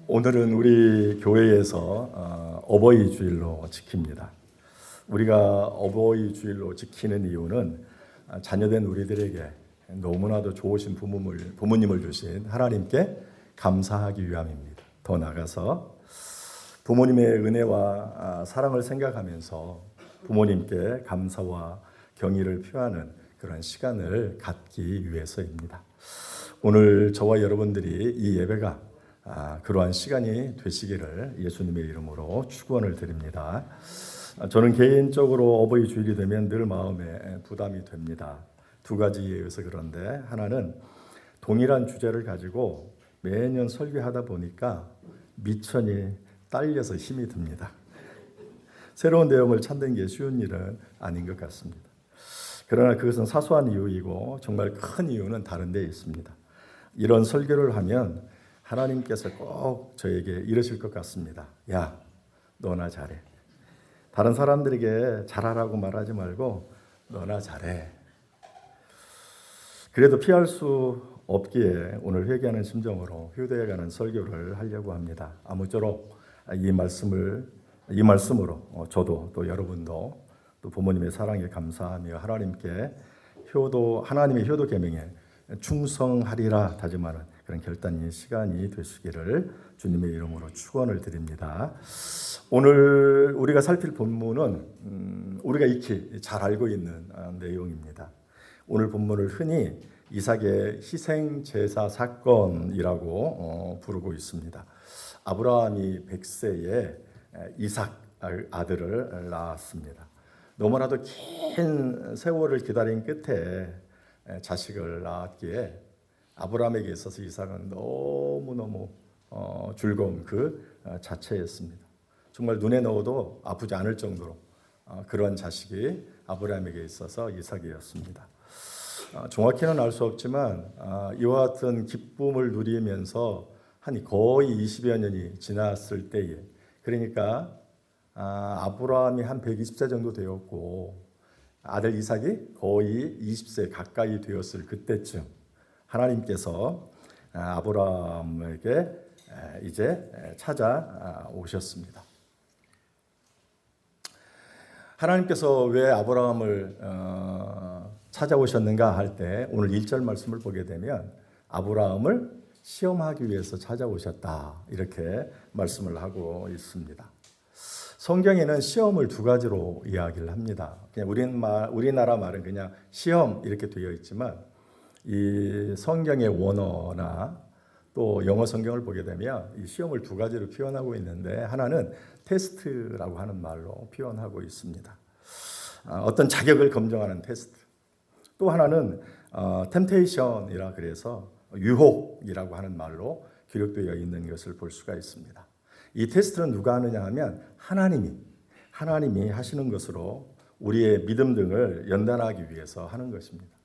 오늘은 우리 교회에서 어버이 주일로 지킵니다. 우리가 어버이 주일로 지키는 이유는 자녀된 우리들에게 너무나도 좋으신 부모님을 주신 하나님께 감사하기 위함입니다. 더 나아가서 부모님의 은혜와 사랑을 생각하면서 부모님께 감사와 경의를 표하는 그런 시간을 갖기 위해서입니다. 오늘 저와 여러분들이 이 예배가 그러한 시간이 되시기를 예수님의 이름으로 축원을 드립니다. 저는 개인적으로 어버이 주일이 되면 늘 마음에 부담이 됩니다. 두 가지에 의해서 그런데, 하나는 동일한 주제를 가지고 매년 설교하다 보니까 미천이 딸려서 힘이 듭니다. 새로운 내용을 찾는 게 쉬운 일은 아닌 것 같습니다. 그러나 그것은 사소한 이유이고 정말 큰 이유는 다른 데 있습니다. 이런 설교를 하면 하나님께서 꼭 저에게 이러실 것 같습니다. 야, 너나 잘해. 다른 사람들에게 잘하라고 말하지 말고 너나 잘해. 그래도 피할 수 없기에 오늘 회개하는 심정으로 효도에 관한 설교를 하려고 합니다. 아무쪼록 이 말씀으로 저도 또 여러분도 또 부모님의 사랑에 감사하며 하나님의 효도 계명에 충성하리라 다짐하는 그런 결단의 시간이 되시기를 주님의 이름으로 축원을 드립니다. 오늘 우리가 살필 본문은 우리가 익히 잘 알고 있는 내용입니다. 오늘 본문을 흔히 이삭의 희생 제사 사건이라고 부르고 있습니다. 아브라함이 100세에 이삭 아들을 낳았습니다. 너무나도 긴 세월을 기다린 끝에 자식을 낳았기에 아브라함에게 있어서 이삭은 너무너무 즐거운 그 자체였습니다. 정말 눈에 넣어도 아프지 않을 정도로 그런 자식이 아브라함에게 있어서 이삭이었습니다. 정확히는 알 수 없지만 이와 같은 기쁨을 누리면서 한 거의 20여 년이 지났을 때에, 그러니까 아브라함이 한 120세 정도 되었고 아들 이삭이 거의 20세 가까이 되었을 그때쯤 하나님께서 아브라함에게 이제 찾아오셨습니다. 하나님께서 왜 아브라함을 찾아오셨는가 할 때 오늘 1절 말씀을 보게 되면 아브라함을 시험하기 위해서 찾아오셨다, 이렇게 말씀을 하고 있습니다. 성경에는 시험을 두 가지로 이야기를 합니다. 그냥 우리나라 말은 그냥 시험 이렇게 되어 있지만 이 성경의 원어나 또 영어 성경을 보게 되면 이 시험을 두 가지로 표현하고 있는데, 하나는 테스트라고 하는 말로 표현하고 있습니다. 어떤 자격을 검증하는 테스트. 또 하나는 템테이션이라 그래서 유혹이라고 하는 말로 기록되어 있는 것을 볼 수가 있습니다. 이 테스트는 누가 하느냐 하면 하나님이 하시는 것으로 우리의 믿음 등을 연단하기 위해서 하는 것입니다.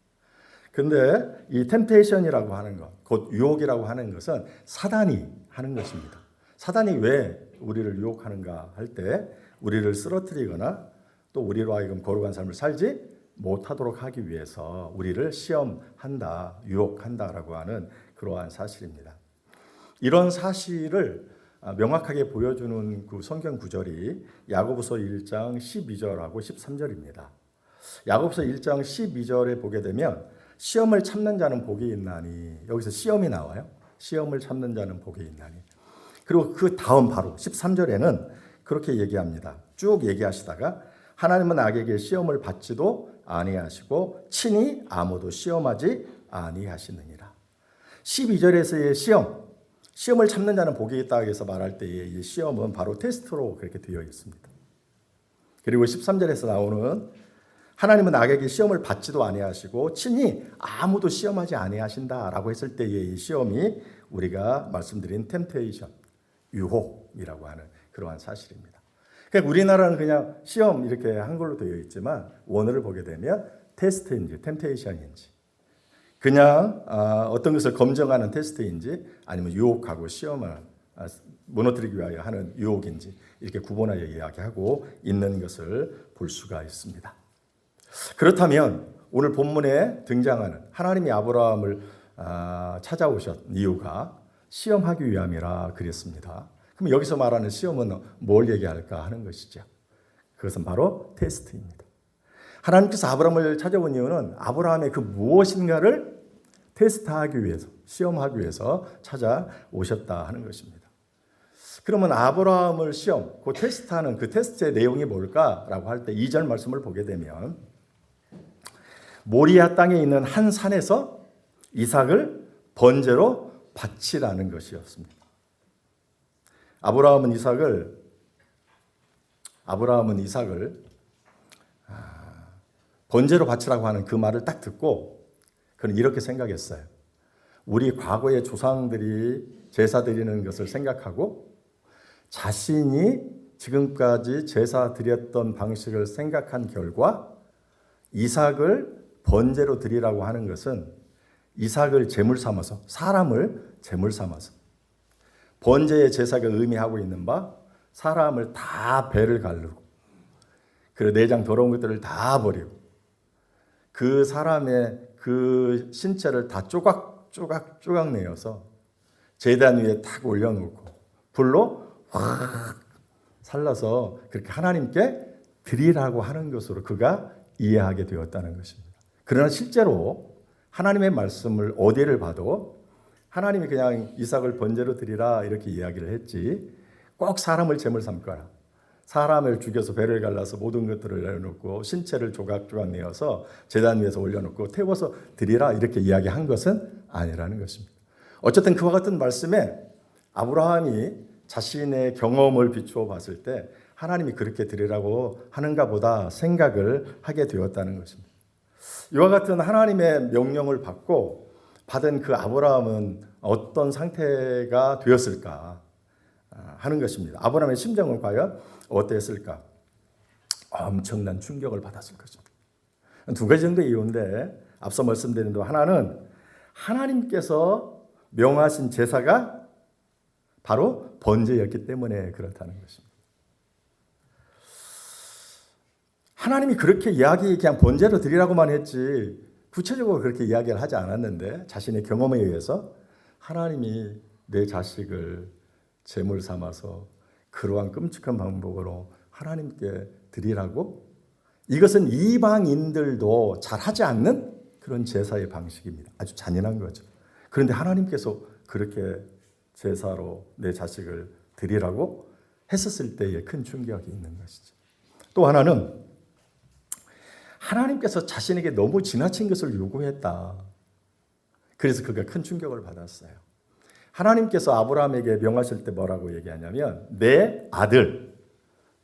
그런데 이 템테이션이라고 하는 것, 곧 유혹이라고 하는 것은 사단이 하는 것입니다. 사단이 왜 우리를 유혹하는가 할 때 우리를 쓰러뜨리거나 또 우리로 하여금 거룩한 삶을 살지 못하도록 하기 위해서 우리를 시험한다, 유혹한다라고 하는 그러한 사실입니다. 이런 사실을 명확하게 보여주는 그 성경 구절이 야고보서 1장 12절하고 13절입니다. 야고보서 1장 12절에 보게 되면 시험을 참는 자는 복이 있나니, 여기서 시험이 나와요. 시험을 참는 자는 복이 있나니. 그리고 그 다음 바로 13절에는 그렇게 얘기합니다. 쭉 얘기하시다가 하나님은 악에게 시험을 받지도 아니하시고 친히 아무도 시험하지 아니하시느니라. 12절에서의 시험을 참는 자는 복이 있다 해서 말할 때의 이 시험은 바로 테스트로 그렇게 되어 있습니다. 그리고 13절에서 나오는 하나님은 악에게 시험을 받지도 아니하시고 친히 아무도 시험하지 아니하신다라고 했을 때의 이 시험이 우리가 말씀드린 템테이션, 유혹이라고 하는 그러한 사실입니다. 그러니까 우리나라는 그냥 시험 이렇게 한글로 되어 있지만 원어를 보게 되면 테스트인지 템테이션인지, 그냥 어떤 것을 검증하는 테스트인지 아니면 유혹하고 시험을 무너뜨리기 위하여 하는 유혹인지 이렇게 구분하여 이야기하고 있는 것을 볼 수가 있습니다. 그렇다면 오늘 본문에 등장하는 하나님이 아브라함을 찾아오셨 이유가 시험하기 위함이라 그랬습니다. 그럼 여기서 말하는 시험은 뭘 얘기할까 하는 것이죠. 그것은 바로 테스트입니다. 하나님께서 아브라함을 찾아온 이유는 아브라함의 그 무엇인가를 테스트하기 위해서, 시험하기 위해서 찾아오셨다 하는 것입니다. 그러면 아브라함을 시험, 그 테스트하는 그 테스트의 내용이 뭘까라고 할 때 2절 말씀을 보게 되면 모리아 땅에 있는 한 산에서 이삭을 번제로 바치라는 것이었습니다. 아브라함은 이삭을 번제로 바치라고 하는 그 말을 딱 듣고 그는 이렇게 생각했어요. 우리 과거의 조상들이 제사 드리는 것을 생각하고 자신이 지금까지 제사 드렸던 방식을 생각한 결과 이삭을 번제로 드리라고 하는 것은 이삭을 제물 삼아서, 사람을 제물 삼아서 번제의 제사가 의미하고 있는 바 사람을 다 배를 가르고 그리고 내장 더러운 것들을 다 버리고 그 사람의 그 신체를 다 조각 내어서 제단 위에 탁 올려놓고 불로 확 살라서 그렇게 하나님께 드리라고 하는 것으로 그가 이해하게 되었다는 것입니다. 그러나 실제로 하나님의 말씀을 어디를 봐도 하나님이 그냥 이삭을 번제로 드리라 이렇게 이야기를 했지 꼭 사람을 제물 삼거라. 사람을 죽여서 배를 갈라서 모든 것들을 내어놓고 신체를 조각조각 내어서 제단 위에서 올려놓고 태워서 드리라 이렇게 이야기한 것은 아니라는 것입니다. 어쨌든 그와 같은 말씀에 아브라함이 자신의 경험을 비추어 봤을 때 하나님이 그렇게 드리라고 하는가 보다 생각을 하게 되었다는 것입니다. 이와 같은 하나님의 명령을 받고 받은 그 아브라함은 어떤 상태가 되었을까 하는 것입니다. 아브라함의 심정은 과연 어땠을까? 엄청난 충격을 받았을 것입니다. 두 가지 정도의 이유인데 앞서 말씀드린 대로 하나는 하나님께서 명하신 제사가 바로 번제였기 때문에 그렇다는 것입니다. 하나님이 그렇게 이야기 그냥 번제로 드리라고만 했지 구체적으로 그렇게 이야기를 하지 않았는데 자신의 경험에 의해서 하나님이 내 자식을 제물 삼아서 그러한 끔찍한 방법으로 하나님께 드리라고? 이것은 이방인들도 잘하지 않는 그런 제사의 방식입니다. 아주 잔인한 거죠. 그런데 하나님께서 그렇게 제사로 내 자식을 드리라고 했었을 때의 큰 충격이 있는 것이죠. 또 하나는 하나님께서 자신에게 너무 지나친 것을 요구했다. 그래서 그가 큰 충격을 받았어요. 하나님께서 아브라함에게 명하실 때 뭐라고 얘기하냐면 내 아들,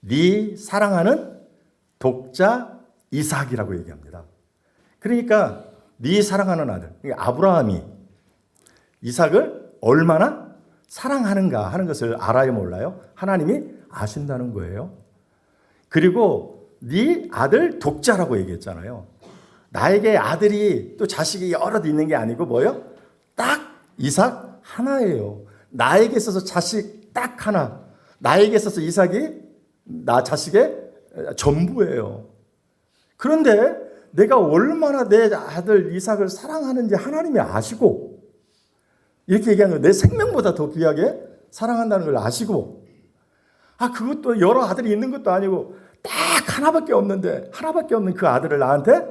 네 사랑하는 독자 이삭이라고 얘기합니다. 그러니까 네 사랑하는 아들, 아브라함이 이삭을 얼마나 사랑하는가 하는 것을 알아요, 몰라요? 하나님이 아신다는 거예요. 그리고 네 아들 독자라고 얘기했잖아요. 나에게 아들이 또 자식이 여럿 있는 게 아니고 뭐예요? 딱 이삭 하나예요. 나에게 있어서 자식 딱 하나. 나에게 있어서 이삭이 나 자식의 전부예요. 그런데 내가 얼마나 내 아들 이삭을 사랑하는지 하나님이 아시고 이렇게 얘기하는 거예요. 내 생명보다 더 귀하게 사랑한다는 걸 아시고 그것도 여러 아들이 있는 것도 아니고 딱 하나밖에 없는데 하나밖에 없는 그 아들을 나한테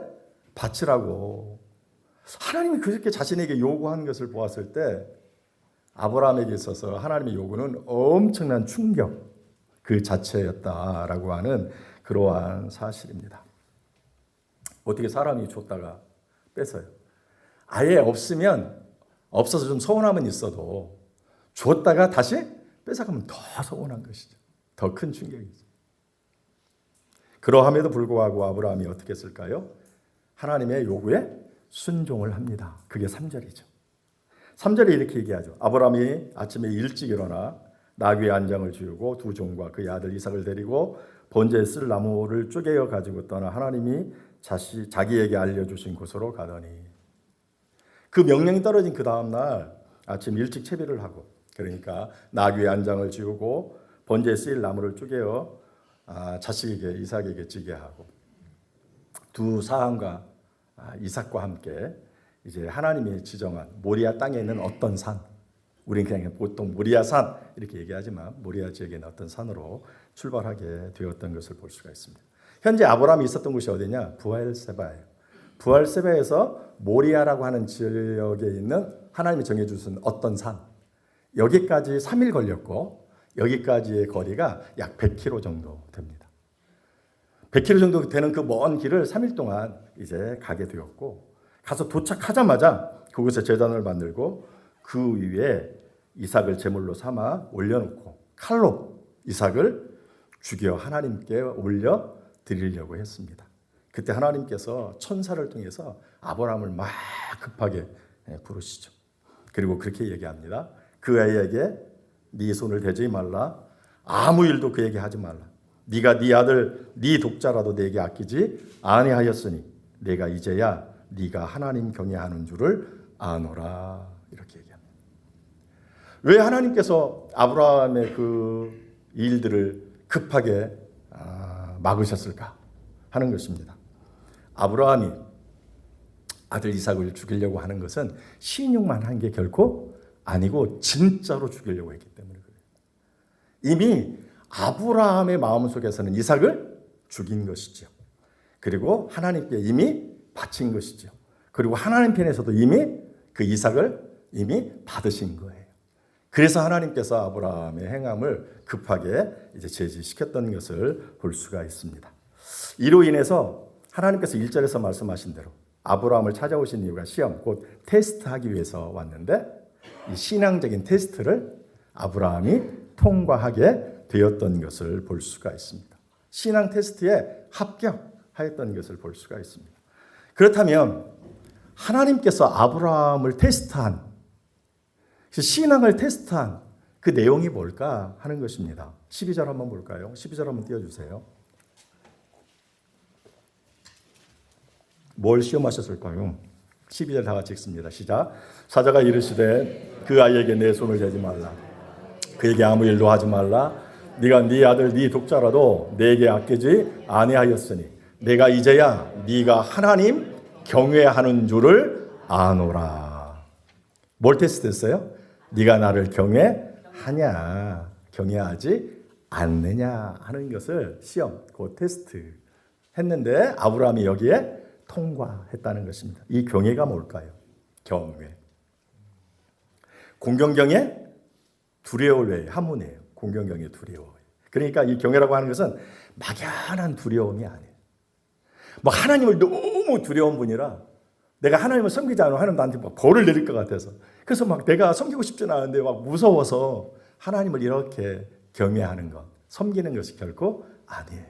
바치라고 하나님이 그렇게 자신에게 요구한 것을 보았을 때 아브라함에게 있어서 하나님의 요구는 엄청난 충격 그 자체였다라고 하는 그러한 사실입니다. 어떻게 사람이 줬다가 뺏어요? 아예 없으면 없어서 좀 서운함은 있어도 줬다가 다시 뺏어가면 더 서운한 것이죠. 더 큰 충격이죠. 그러함에도 불구하고 아브라함이 어떻게 했을까요? 하나님의 요구에 순종을 합니다. 그게 3절이죠. 3절에 이렇게 얘기하죠. 아브라함이 아침에 일찍 일어나 나귀의 안장을 지우고 두 종과 그의 아들 이삭을 데리고 번제에 쓸 나무를 쪼개어 가지고 떠나 하나님이 자기에게 알려주신 곳으로 가더니 그 명령이 떨어진 그 다음 날 아침 일찍 채비를 하고 그러니까 나귀의 안장을 지우고 번제에 쓰일 나무를 쪼개어 자식에게 이삭에게 지게 하고 두 사람과 이삭과 함께 이제 하나님이 지정한 모리아 땅에 있는 어떤 산 우리는 그냥 보통 모리아산 이렇게 얘기하지만 모리아 지역에 있는 어떤 산으로 출발하게 되었던 것을 볼 수가 있습니다. 현재 아브라함이 있었던 곳이 어디냐? 부엘세바예요. 부엘세바에서 모리아라고 하는 지역에 있는 하나님이 정해주신 어떤 산, 여기까지 3일 걸렸고 여기까지의 거리가 약 100km 정도 됩니다. 100km 정도 되는 그 먼 길을 3일 동안 이제 가게 되었고, 가서 도착하자마자 그곳에 제단을 만들고 그 위에 이삭을 제물로 삼아 올려놓고 칼로 이삭을 죽여 하나님께 올려 드리려고 했습니다. 그때 하나님께서 천사를 통해서 아브라함을 막 급하게 부르시죠. 그리고 그렇게 얘기합니다. 그 아이에게 네 손을 대지 말라. 아무 일도 그에게 하지 말라. 네가 네 아들 네 독자라도 내게 아끼지 아니하였으니 내가 이제야 네가 하나님 경외하는 줄을 아노라. 이렇게 얘기합니다. 왜 하나님께서 아브라함의 그 일들을 급하게 막으셨을까 하는 것입니다. 아브라함이 아들 이삭을 죽이려고 하는 것은 신용만 한 게 결코 아니고 진짜로 죽이려고 했기 때문에 그래요. 이미 아브라함의 마음속에서는 이삭을 죽인 것이죠. 그리고 하나님께 이미 바친 것이죠. 그리고 하나님 편에서도 이미 그 이삭을 이미 받으신 거예요. 그래서 하나님께서 아브라함의 행함을 급하게 이제 제지시켰던 것을 볼 수가 있습니다. 이로 인해서 하나님께서 1절에서 말씀하신 대로 아브라함을 찾아오신 이유가 시험, 곧 테스트하기 위해서 왔는데, 이 신앙적인 테스트를 아브라함이 통과하게 되었던 것을 볼 수가 있습니다. 신앙 테스트에 합격하였던 것을 볼 수가 있습니다. 그렇다면 하나님께서 아브라함을 테스트한, 신앙을 테스트한 그 내용이 뭘까 하는 것입니다. 12절 한번 볼까요? 12절 한번 띄워주세요. 뭘 시험하셨을까요? 12절 다 같이 읽습니다. 시작. 사자가 이르시되 그 아이에게 내 손을 대지 말라. 그에게 아무 일도 하지 말라. 네가 네 아들 네 독자라도 내게 아끼지 아니하였으니 내가 이제야 네가 하나님 경외하는 줄을 아노라. 뭘 테스트했어요? 네가 나를 경외하냐, 경외하지 않느냐 하는 것을 시험, 그 테스트 했는데 아브라함이 여기에 통과했다는 것입니다. 이 경외가 뭘까요? 경외. 공경경의 두려울 외에 한문이에요. 공경경의 두려워. 그러니까 이 경외라고 하는 것은 막연한 두려움이 아니에요. 뭐 하나님을 너무 두려운 분이라 내가 하나님을 섬기지 않으면 하나님 나한테 막 벌을 내릴 것 같아서, 그래서 막 내가 섬기고 싶지는 않은데 막 무서워서 하나님을 이렇게 경외하는 것, 섬기는 것이 결코 아니에요.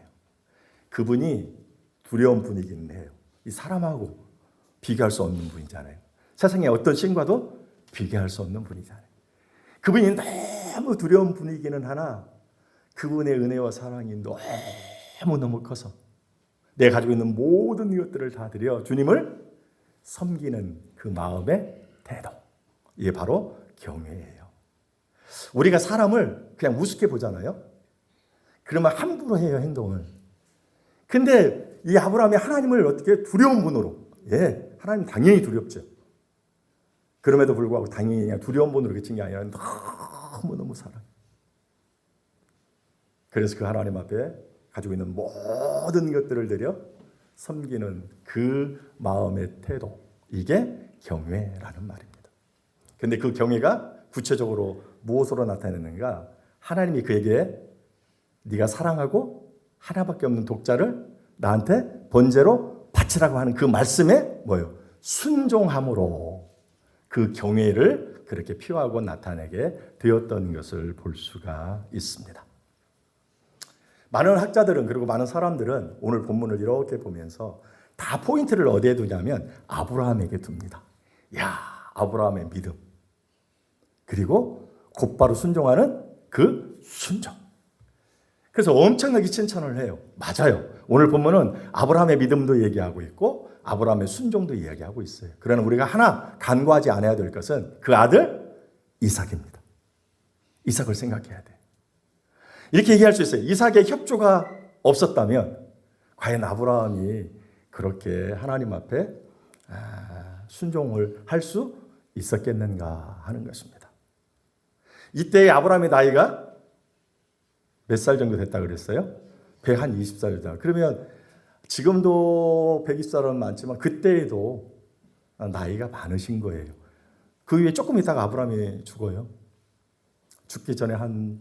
그분이 두려운 분이기는 해요. 이 사람하고 비교할 수 없는 분이잖아요. 세상의 어떤 신과도 비교할 수 없는 분이잖아요. 그분이 너무 두려운 분이기는 하나 그분의 은혜와 사랑이 너무너무 커서 내가 가지고 있는 모든 것들을 다 드려 주님을 섬기는 그 마음의 태도, 이게 바로 경외예요. 우리가 사람을 그냥 우습게 보잖아요. 그러면 함부로 해요, 행동을. 근데 이 아브라함이 하나님을 어떻게 두려운 분으로, 하나님 당연히 두렵죠. 그럼에도 불구하고 당연히 그냥 두려운 분으로 그친 게 아니라 너무너무 사랑해요. 그래서 그 하나님 앞에 가지고 있는 모든 것들을 들여 섬기는 그 마음의 태도, 이게 경외라는 말입니다. 근데 그 경외가 구체적으로 무엇으로 나타내는가? 하나님이 그에게 네가 사랑하고 하나밖에 없는 독자를 나한테 번제로 바치라고 하는 그 말씀에 뭐예요? 순종함으로 그 경외를 그렇게 표하고 나타내게 되었던 것을 볼 수가 있습니다. 많은 학자들은, 그리고 많은 사람들은 오늘 본문을 이렇게 보면서 다 포인트를 어디에 두냐면 아브라함에게 둡니다. 야, 아브라함의 믿음, 그리고 곧바로 순종하는 그 순종. 그래서 엄청나게 칭찬을 해요. 맞아요. 오늘 본문은 아브라함의 믿음도 얘기하고 있고 아브라함의 순종도 이야기하고 있어요. 그러나 우리가 하나 간과하지 않아야 될 것은 그 아들 이삭입니다. 이삭을 생각해야 돼. 이렇게 얘기할 수 있어요. 이삭의 협조가 없었다면 과연 아브라함이 그렇게 하나님 앞에 순종을 할 수 있었겠는가 하는 것입니다. 이때 아브라함의 나이가 몇 살 정도 됐다 그랬어요? 120살 됐다. 그러면 지금도 120살은 많지만 그때에도 나이가 많으신 거예요. 그 위에 조금 있다가 아브라함이 죽어요. 죽기 전에 한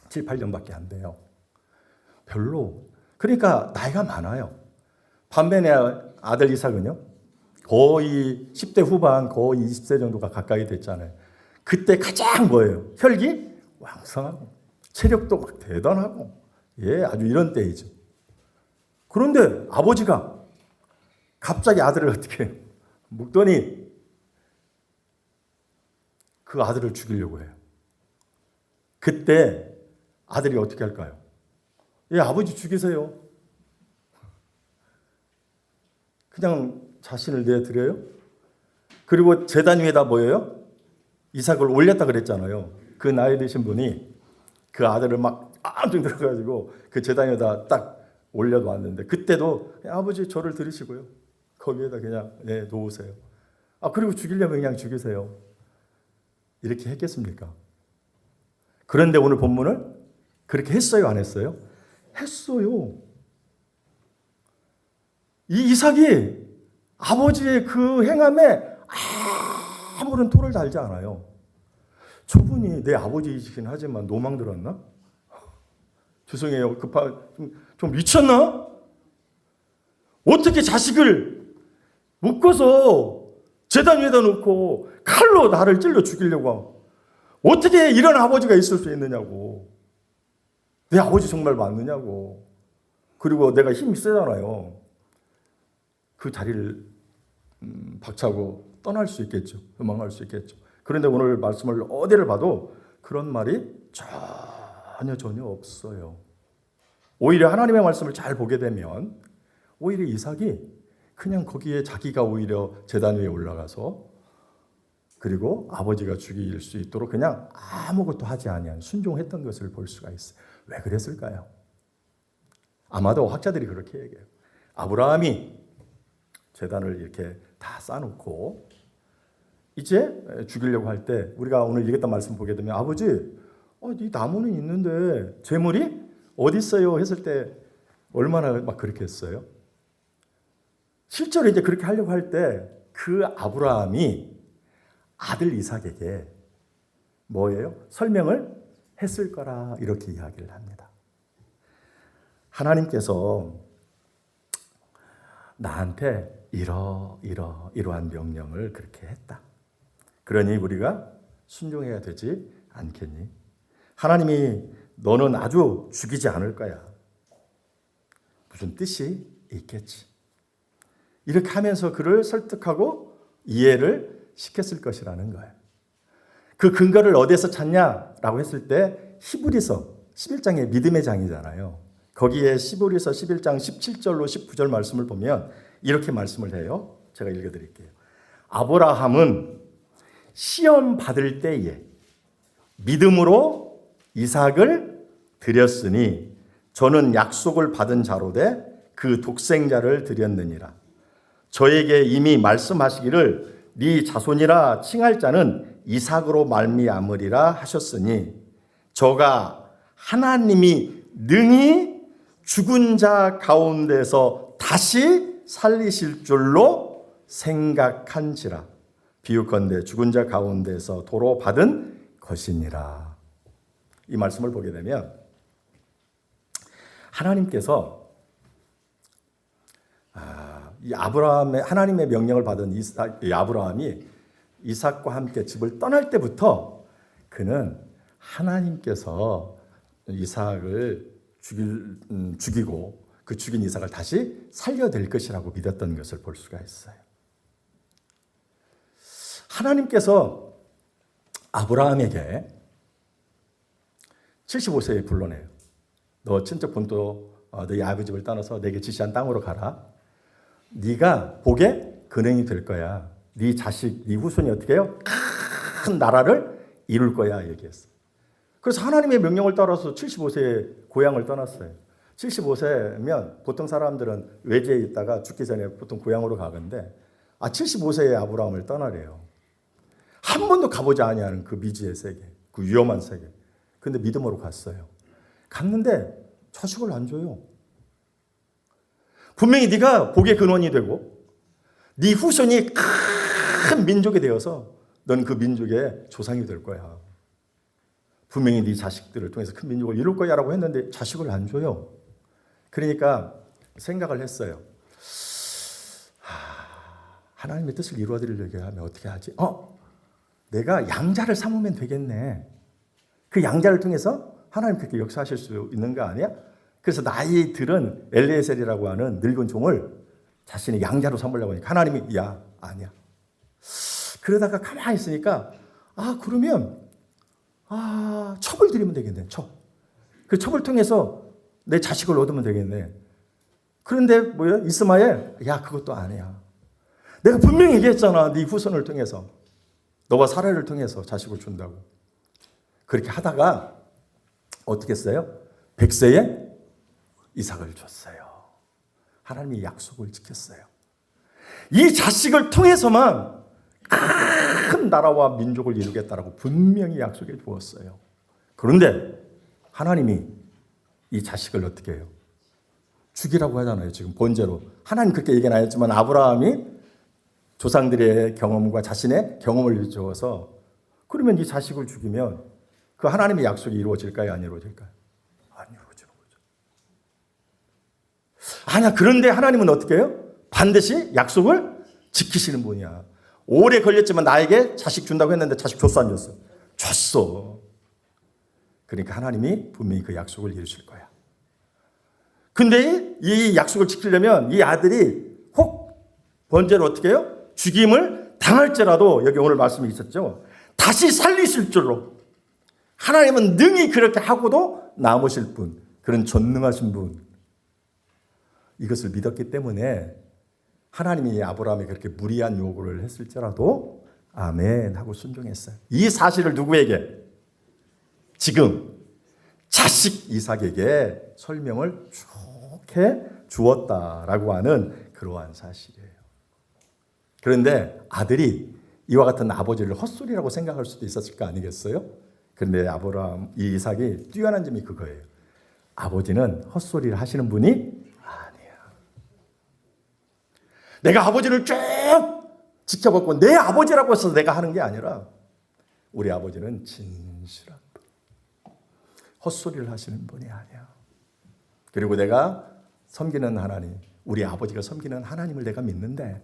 7, 8년밖에 안 돼요. 별로. 그러니까 나이가 많아요. 반면에 아들 이삭은요. 거의 10대 후반, 거의 20세 정도가 가까이 됐잖아요. 그때 가장 뭐예요? 혈기 왕성하고 체력도 막 대단하고 아주 이런 때이죠. 그런데 아버지가 갑자기 아들을 어떻게 해요? 묵더니 그 아들을 죽이려고 해요. 그때 아들이 어떻게 할까요? 아버지 죽이세요. 그냥 자신을 내드려요. 그리고 제단 위에다 뭐예요? 이삭을 올렸다 그랬잖아요. 그 나이 드신 분이 그 아들을 막 깜짝 들어가지고 그 제단 위에다 딱 올려놓았는데 그때도 아버지 저를 들으시고요. 거기에다 그냥 놓으세요. 그리고 죽이려면 그냥 죽이세요. 이렇게 했겠습니까? 그런데 오늘 본문을 그렇게 했어요, 안 했어요? 했어요. 이 이삭이 아버지의 그 행함에 아무런 토를 달지 않아요. 저분이 내 아버지이시긴 하지만 노망 들었나? 죄송해요. 좀 미쳤나? 어떻게 자식을 묶어서 제단 위에다 놓고 칼로 나를 찔러 죽이려고 하고 어떻게 이런 아버지가 있을 수 있느냐고. 내 아버지 정말 맞느냐고. 그리고 내가 힘이 세잖아요. 그 자리를 박차고 떠날 수 있겠죠. 도망갈 수 있겠죠. 그런데 오늘 말씀을 어디를 봐도 그런 말이 전혀 없어요. 오히려 하나님의 말씀을 잘 보게 되면 오히려 이삭이 그냥 거기에 자기가 오히려 제단 위에 올라가서 그리고 아버지가 죽일 수 있도록 그냥 아무것도 하지 아니한 순종했던 것을 볼 수가 있어요. 왜 그랬을까요? 아마도 학자들이 그렇게 얘기해요. 아브라함이 제단을 이렇게 다 쌓아놓고 이제 죽이려고 할 때 우리가 오늘 읽었던 말씀 보게 되면 아버지, 이 나무는 있는데 재물이 어디 있어요? 했을 때 얼마나 막 그렇게 했어요? 실제로 이제 그렇게 하려고 할 때 그 아브라함이 아들 이삭에게 뭐예요? 설명을 했을 거라 이렇게 이야기를 합니다. 하나님께서 나한테 이러한 명령을 그렇게 했다. 그러니 우리가 순종해야 되지 않겠니? 하나님이 너는 아주 죽이지 않을 거야. 무슨 뜻이 있겠지. 이렇게 하면서 그를 설득하고 이해를 시켰을 것이라는 거예요. 그 근거를 어디에서 찾냐라고 했을 때 히브리서 11장의 믿음의 장이잖아요. 거기에 히브리서 11장 17절로 19절 말씀을 보면 이렇게 말씀을 해요. 제가 읽어드릴게요. 아브라함은 시험 받을 때에 믿음으로 이삭을 드렸으니 저는 약속을 받은 자로 돼 그 독생자를 드렸느니라. 저에게 이미 말씀하시기를 네 자손이라 칭할 자는 이삭으로 말미암으리라 하셨으니 저가 하나님이 능히 죽은 자 가운데서 다시 살리실 줄로 생각한지라. 비유컨대 죽은 자 가운데서 도로 받은 것이니라. 이 말씀을 보게 되면 하나님께서 이 아브라함의 하나님의 명령을 받은 이 아브라함이 이삭과 함께 집을 떠날 때부터 그는 하나님께서 이삭을 죽이고 그 죽인 이삭을 다시 살려낼 것이라고 믿었던 것을 볼 수가 있어요. 하나님께서 아브라함에게 75세에 불러내요. 너 친척 본토 너희 아버지 집을 떠나서 내게 지시한 땅으로 가라. 네가 복의 근행이 될 거야. 네 자식, 네 후손이 어떻게 해요? 큰 나라를 이룰 거야 얘기했어. 그래서 하나님의 명령을 따라서 75세에 고향을 떠났어요. 75세면 보통 사람들은 외지에 있다가 죽기 전에 보통 고향으로 가는데 75세에 아브라함을 떠나래요. 한 번도 가보지 아니하는 그 미지의 세계, 그 위험한 세계. 근데 믿음으로 갔어요. 갔는데 자식을 안 줘요. 분명히 네가 복의 근원이 되고 네 후손이 큰 민족이 되어서 넌 그 민족의 조상이 될 거야. 분명히 네 자식들을 통해서 큰 민족을 이룰 거야 라고 했는데 자식을 안 줘요. 그러니까 생각을 했어요. 하나님의 뜻을 이루어드리려고 하면 어떻게 하지? 내가 양자를 삼으면 되겠네. 그 양자를 통해서 하나님 그렇게 역사하실 수 있는 거 아니야? 그래서 나이 들은 엘리에셀이라고 하는 늙은 종을 자신의 양자로 삼으려고 하니까 하나님이 아니야. 그러다가 가만히 있으니까 그러면 첩을 드리면 되겠네. 첩. 그 첩을 통해서 내 자식을 얻으면 되겠네. 그런데 뭐야? 이스마엘 그것도 아니야. 내가 분명히 얘기했잖아. 네 후손을 통해서 너와 사라를 통해서 자식을 준다고. 그렇게 하다가 어떻게 했어요? 100세에 이삭을 줬어요. 하나님이 약속을 지켰어요. 이 자식을 통해서만 큰 나라와 민족을 이루겠다라고 분명히 약속해 주었어요. 그런데 하나님이 이 자식을 어떻게 해요? 죽이라고 하잖아요. 지금 번제로. 하나님 그렇게 얘기는 안 했지만 아브라함이 조상들의 경험과 자신의 경험을 주어서 그러면 이 자식을 죽이면 그 하나님의 약속이 이루어질까요? 안 이루어질까요? 안 이루어지는 거죠. 그런데 하나님은 어떻게 해요? 반드시 약속을 지키시는 분이야. 오래 걸렸지만 나에게 자식 준다고 했는데 자식 줬어 안 줬어? 줬어. 그러니까 하나님이 분명히 그 약속을 이루실 거야. 근데 이 약속을 지키려면 이 아들이 혹 번제로 어떻게 해요? 죽임을 당할지라도 여기 오늘 말씀이 있었죠. 다시 살리실 줄로. 하나님은 능히 그렇게 하고도 남으실 분. 그런 전능하신 분. 이것을 믿었기 때문에 하나님이 아브라함이 그렇게 무리한 요구를 했을지라도 아멘 하고 순종했어요. 이 사실을 누구에게? 지금 자식 이삭에게 설명을 쭉 해 주었다라고 하는 그러한 사실이에요. 그런데 아들이 이와 같은 아버지를 헛소리라고 생각할 수도 있었을 거 아니겠어요? 그런데 이 이삭이 뛰어난 점이 그거예요. 아버지는 헛소리를 하시는 분이 아니야. 내가 아버지를 쭉 지켜봤고 내 아버지라고 해서 내가 하는 게 아니라 우리 아버지는 진실한 분. 헛소리를 하시는 분이 아니야. 그리고 내가 섬기는 하나님, 우리 아버지가 섬기는 하나님을 내가 믿는데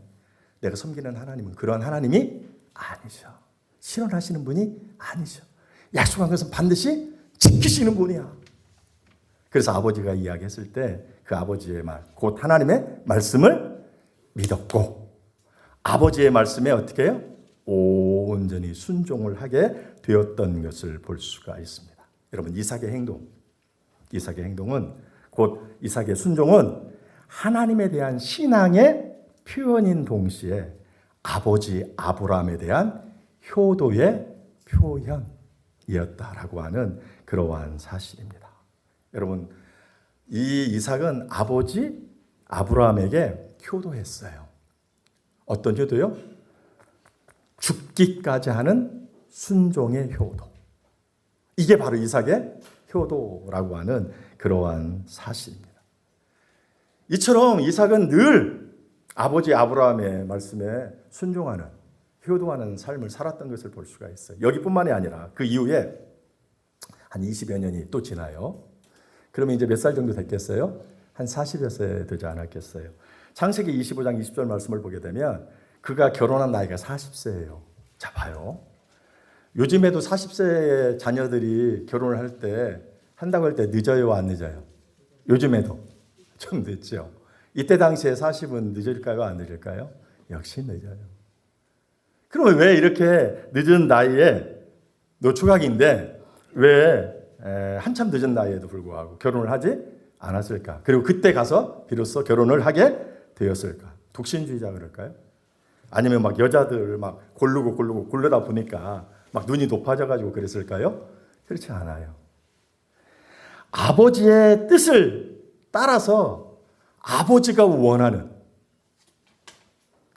내가 섬기는 하나님은 그러한 하나님이 아니죠. 실현하시는 분이 아니죠. 약속한 것은 반드시 지키시는 분이야. 그래서 아버지가 이야기했을 때 그 아버지의 말, 곧 하나님의 말씀을 믿었고 아버지의 말씀에 어떻게 해요? 온전히 순종을 하게 되었던 것을 볼 수가 있습니다. 여러분 이삭의 행동은 곧 이삭의 순종은 하나님에 대한 신앙의 표현인 동시에 아버지 아브라함에 대한 효도의 표현이었다라고 하는 그러한 사실입니다. 여러분 이 이삭은 아버지 아브라함에게 효도했어요. 어떤 효도요? 죽기까지 하는 순종의 효도. 이게 바로 이삭의 효도라고 하는 그러한 사실입니다. 이처럼 이삭은 늘 아버지 아브라함의 말씀에 순종하는 효도하는 삶을 살았던 것을 볼 수가 있어요. 여기뿐만이 아니라 그 이후에 한 20여 년이 또 지나요. 그러면 이제 몇 살 정도 됐겠어요? 한 40여 세 되지 않았겠어요? 창세기 25장 20절 말씀을 보게 되면 그가 결혼한 나이가 40세예요. 자 봐요. 요즘에도 40세의 자녀들이 결혼을 한다고 할 때 늦어요, 안 늦어요? 요즘에도 좀 늦죠. 이때 당시에 40은 늦을까요, 안 늦을까요? 역시 늦어요. 그러면 왜 이렇게 늦은 나이에 노총각인데 왜 한참 늦은 나이에도 불구하고 결혼을 하지 않았을까? 그리고 그때 가서 비로소 결혼을 하게 되었을까? 독신주의자 그럴까요? 아니면 막 여자들 막 고르고 고르다 보니까 막 눈이 높아져가지고 그랬을까요? 그렇지 않아요. 아버지의 뜻을 따라서 아버지가 원하는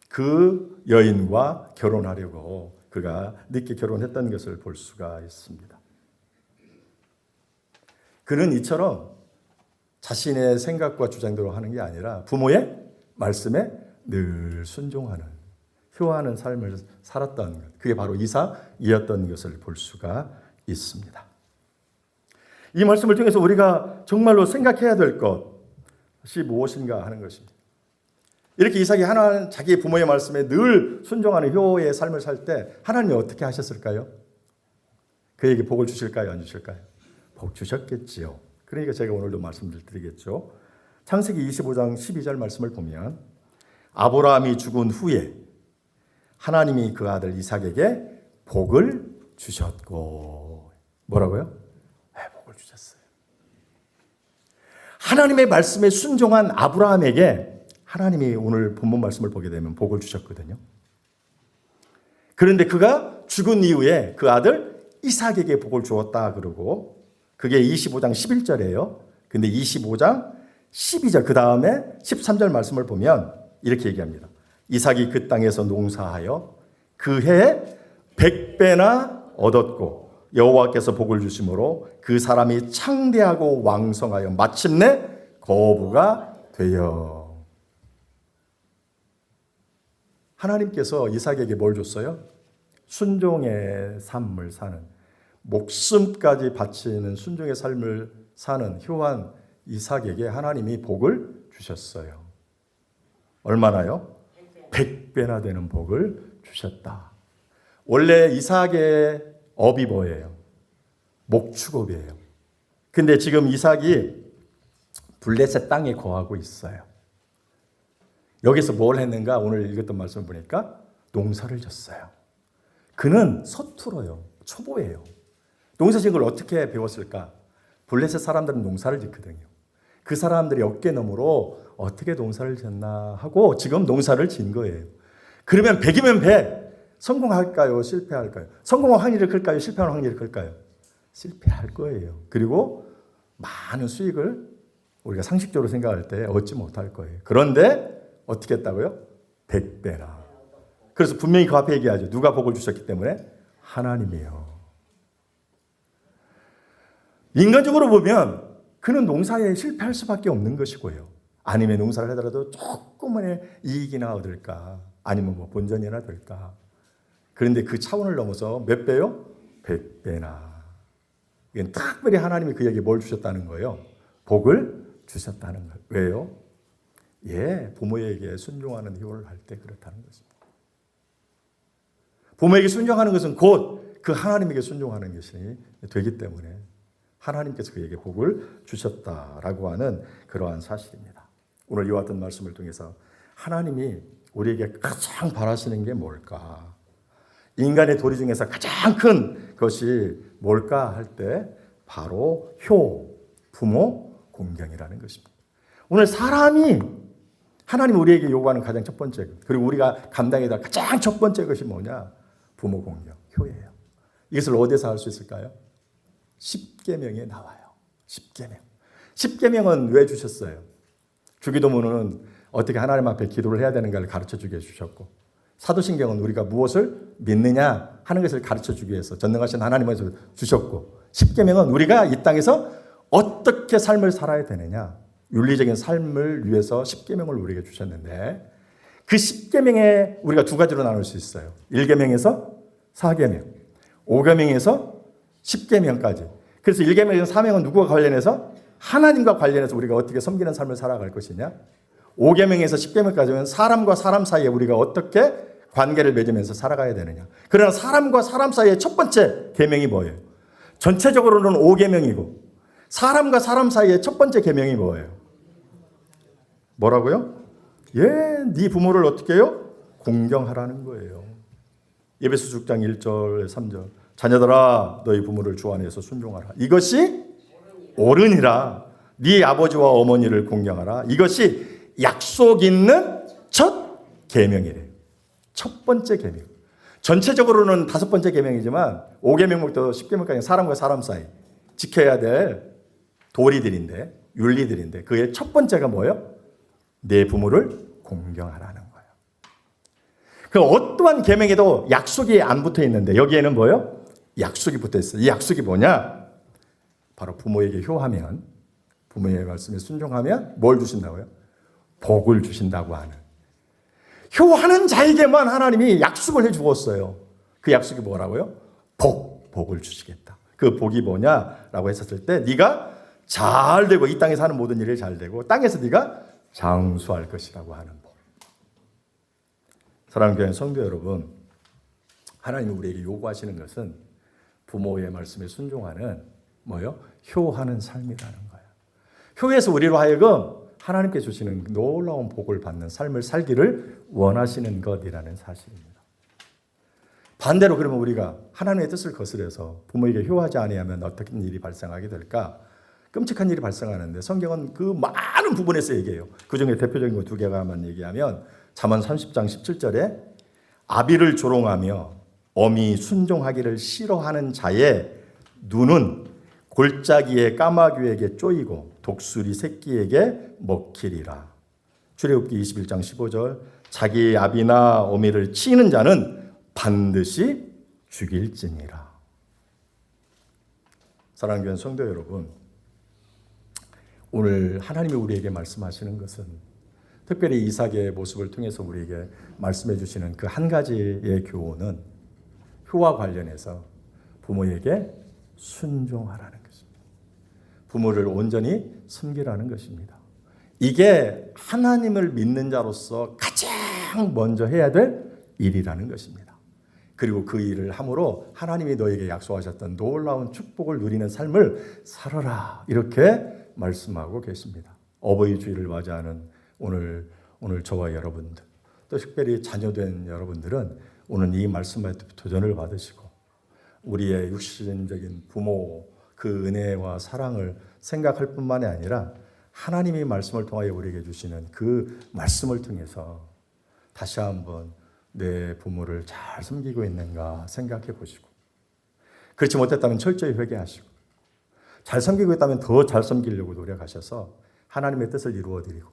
그 여인과 결혼하려고 그가 늦게 결혼했던 것을 볼 수가 있습니다. 그는 이처럼 자신의 생각과 주장대로 하는 게 아니라 부모의 말씀에 늘 순종하는, 효하는 삶을 살았던 것, 그게 바로 이삭이었던 것을 볼 수가 있습니다. 이 말씀을 통해서 우리가 정말로 생각해야 될 것이 무엇인가 하는 것입니다. 이렇게 이삭이 하나님 자기 부모의 말씀에 늘 순종하는 효의 삶을 살 때 하나님이 어떻게 하셨을까요? 그에게 복을 주실까요? 안 주실까요? 복 주셨겠지요. 그러니까 제가 오늘도 말씀을 드리겠죠. 창세기 25장 12절 말씀을 보면 아브라함이 죽은 후에 하나님이 그 아들 이삭에게 복을 주셨고, 뭐라고요? 복을 주셨어요. 하나님의 말씀에 순종한 아브라함에게 하나님이 오늘 본문 말씀을 보게 되면 복을 주셨거든요. 그런데 그가 죽은 이후에 그 아들 이삭에게 복을 주었다 그러고, 그게 25장 11절이에요. 근데 25장 12절 그 다음에 13절 말씀을 보면 이렇게 얘기합니다. 이삭이 그 땅에서 농사하여 그 해에 100배나 얻었고 여호와께서 복을 주심으로 그 사람이 창대하고 왕성하여 마침내 거부가 되어. 하나님께서 이삭에게 뭘 줬어요? 순종의 삶을 사는, 목숨까지 바치는 순종의 삶을 사는 효한 이삭에게 하나님이 복을 주셨어요. 얼마나요? 100배나 되는 복을 주셨다. 원래 이삭의 업이 뭐예요? 목축업이에요. 근데 지금 이삭이 블레셋 땅에 거하고 있어요. 여기서 뭘 했는가? 오늘 읽었던 말씀 보니까 농사를 졌어요. 그는 서툴어요. 초보예요. 농사 지은 걸 어떻게 배웠을까? 블레셋 사람들은 농사를 짓거든요. 그 사람들이 어깨너머로 어떻게 농사를 짓나 하고 지금 농사를 지은 거예요. 그러면 100이면 100. 성공할까요? 실패할까요? 성공할 확률이 클까요? 실패할 확률이 클까요? 실패할 거예요. 그리고 많은 수익을 우리가 상식적으로 생각할 때 얻지 못할 거예요. 그런데 어떻게 했다고요? 100배나. 그래서 분명히 그 앞에 얘기하죠. 누가 복을 주셨기 때문에? 하나님이요. 인간적으로 보면 그는 농사에 실패할 수밖에 없는 것이고요. 아니면 농사를 하더라도 조금의 이익이나 얻을까? 아니면 뭐 본전이나 될까? 그런데 그 차원을 넘어서 몇 배요? 100배나. 이건 특별히 하나님이 그에게 뭘 주셨다는 거예요? 복을 주셨다는 거예요. 왜요? 예, 부모에게 순종하는 효를 할 때 그렇다는 것입니다. 부모에게 순종하는 것은 곧 그 하나님에게 순종하는 것이 되기 때문에 하나님께서 그에게 복을 주셨다라고 하는 그러한 사실입니다. 오늘 이와 같은 말씀을 통해서 하나님이 우리에게 가장 바라시는 게 뭘까? 인간의 도리 중에서 가장 큰 것이 뭘까 할 때 바로 효, 부모, 공경이라는 것입니다. 오늘 사람이 하나님 우리에게 요구하는 가장 첫 번째 것, 그리고 우리가 감당해야 될 가장 첫 번째 것이 뭐냐? 부모, 공경, 효예요. 이것을 어디서 할 수 있을까요? 십계명에 나와요. 십계명. 십계명은 왜 주셨어요? 주기도문은 어떻게 하나님 앞에 기도를 해야 되는가를 가르쳐주게 해주셨고, 사도신경은 우리가 무엇을 믿느냐 하는 것을 가르쳐주기 위해서 전능하신 하나님께서 주셨고, 십계명은 우리가 이 땅에서 어떻게 삶을 살아야 되느냐, 윤리적인 삶을 위해서 십계명을 우리에게 주셨는데, 그 십계명에 우리가 두 가지로 나눌 수 있어요. 1계명에서 4계명, 5계명에서 10계명까지. 그래서 1계명에서 4계명은 누구와 관련해서? 하나님과 관련해서 우리가 어떻게 섬기는 삶을 살아갈 것이냐. 5계명에서 10계명까지는 사람과 사람 사이에 우리가 어떻게 관계를 맺으면서 살아가야 되느냐. 그러나 사람과 사람 사이의 첫 번째 계명이 뭐예요? 전체적으로는 5계명이고 사람과 사람 사이의 첫 번째 계명이 뭐예요? 뭐라고요? 예, 네 부모를 어떻게 해요? 공경하라는 거예요. 에베소 6장 1절 3절. 자녀들아 너희 부모를 주 안에서 순종하라. 이것이 옳으니라. 네 아버지와 어머니를 공경하라. 이것이 약속 있는 첫 계명이래요. 첫 번째 계명. 전체적으로는 5번째 계명이지만 5계명부터 10계명까지 사람과 사람 사이 지켜야 될 도리들인데, 윤리들인데, 그의 첫 번째가 뭐예요? 내 부모를 공경하라는 거예요. 그 어떠한 계명에도 약속이 안 붙어 있는데 여기에는 뭐예요? 약속이 붙어 있어요. 이 약속이 뭐냐? 바로 부모에게 효하면, 부모의 말씀에 순종하면 뭘 주신다고요? 복을 주신다고 하는. 효하는 자에게만 하나님이 약속을 해 주었어요. 그 약속이 뭐라고요? 복을 주시겠다. 그 복이 뭐냐라고 했었을 때 네가 잘 되고 이 땅에서 하는 모든 일이 잘 되고 땅에서 네가 장수할 것이라고 하는 복. 사랑하는 교회 성도 여러분, 하나님이 우리에게 요구하시는 것은 부모의 말씀에 순종하는 뭐요? 효하는 삶이라는 거예요. 효에서 우리로 하여금 하나님께 주시는 놀라운 복을 받는 삶을 살기를 원하시는 것이라는 사실입니다. 반대로 그러면 우리가 하나님의 뜻을 거스려서 부모에게 효하지 아니하면 어떤 일이 발생하게 될까? 끔찍한 일이 발생하는데 성경은 그 많은 부분에서 얘기해요. 그중에 대표적인 거 2개만 얘기하면 잠언 30장 17절에 아비를 조롱하며 어미 순종하기를 싫어하는 자의 눈은 골짜기의 까마귀에게 쪼이고 독수리 새끼에게 먹히리라. 출애굽기 21장 15절 자기 아비나 어미를 치는 자는 반드시 죽일지니라. 사랑하는 교회 성도 여러분, 오늘 하나님이 우리에게 말씀하시는 것은 특별히 이삭의 모습을 통해서 우리에게 말씀해 주시는 그 한 가지의 교훈은 효와 관련해서 부모에게 순종하라는 것입니다. 부모를 온전히 섬기라는 것입니다. 이게 하나님을 믿는 자로서 가장 먼저 해야 될 일이라는 것입니다. 그리고 그 일을 함으로 하나님이 너에게 약속하셨던 놀라운 축복을 누리는 삶을 살아라, 이렇게 말씀하고 계십니다. 어버이 주일을 맞이하는 오늘 저와 여러분들, 또 특별히 자녀된 여러분들은 오늘 이 말씀에 도전을 받으시고 우리의 육신적인 부모 그 은혜와 사랑을 생각할 뿐만이 아니라 하나님이 말씀을 통하여 우리에게 주시는 그 말씀을 통해서 다시 한번 내 부모를 잘 섬기고 있는가 생각해 보시고, 그렇지 못했다면 철저히 회개하시고, 잘 섬기고 있다면 더 잘 섬기려고 노력하셔서 하나님의 뜻을 이루어드리고,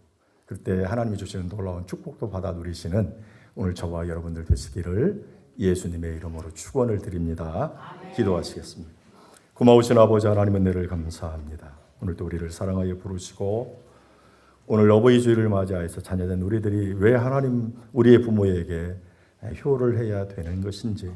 그때 하나님이 주시는 놀라운 축복도 받아 누리시는 오늘 저와 여러분들 되시기를 예수님의 이름으로 축원을 드립니다. 기도하시겠습니다. 고마우신 아버지 하나님 은혜를 감사합니다. 오늘도 우리를 사랑하여 부르시고 오늘 어버이 주일을 맞이해서 자녀된 우리들이 왜 하나님 우리의 부모에게 효를 해야 되는 것인지,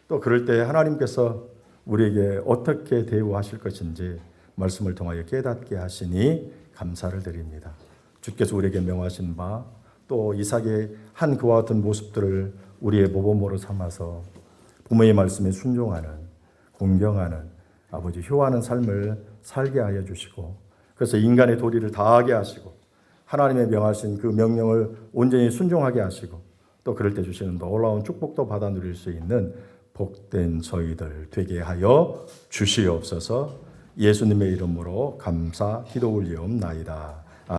또 그럴 때 하나님께서 우리에게 어떻게 대우하실 것인지 말씀을 통하여 깨닫게 하시니 감사를 드립니다. 주께서 우리에게 명하신 바 또 이삭의 한 그와 같은 모습들을 우리의 모범으로 삼아서 부모의 말씀에 순종하는, 공경하는, 아버지 효하는 삶을 살게 하여 주시고, 그래서 인간의 도리를 다하게 하시고 하나님의 명하신 그 명령을 온전히 순종하게 하시고, 또 그럴 때 주시는 놀라운 축복도 받아 누릴 수 있는 복된 저희들 되게 하여 주시옵소서. 예수님의 이름으로 감사 기도 올리옵나이다.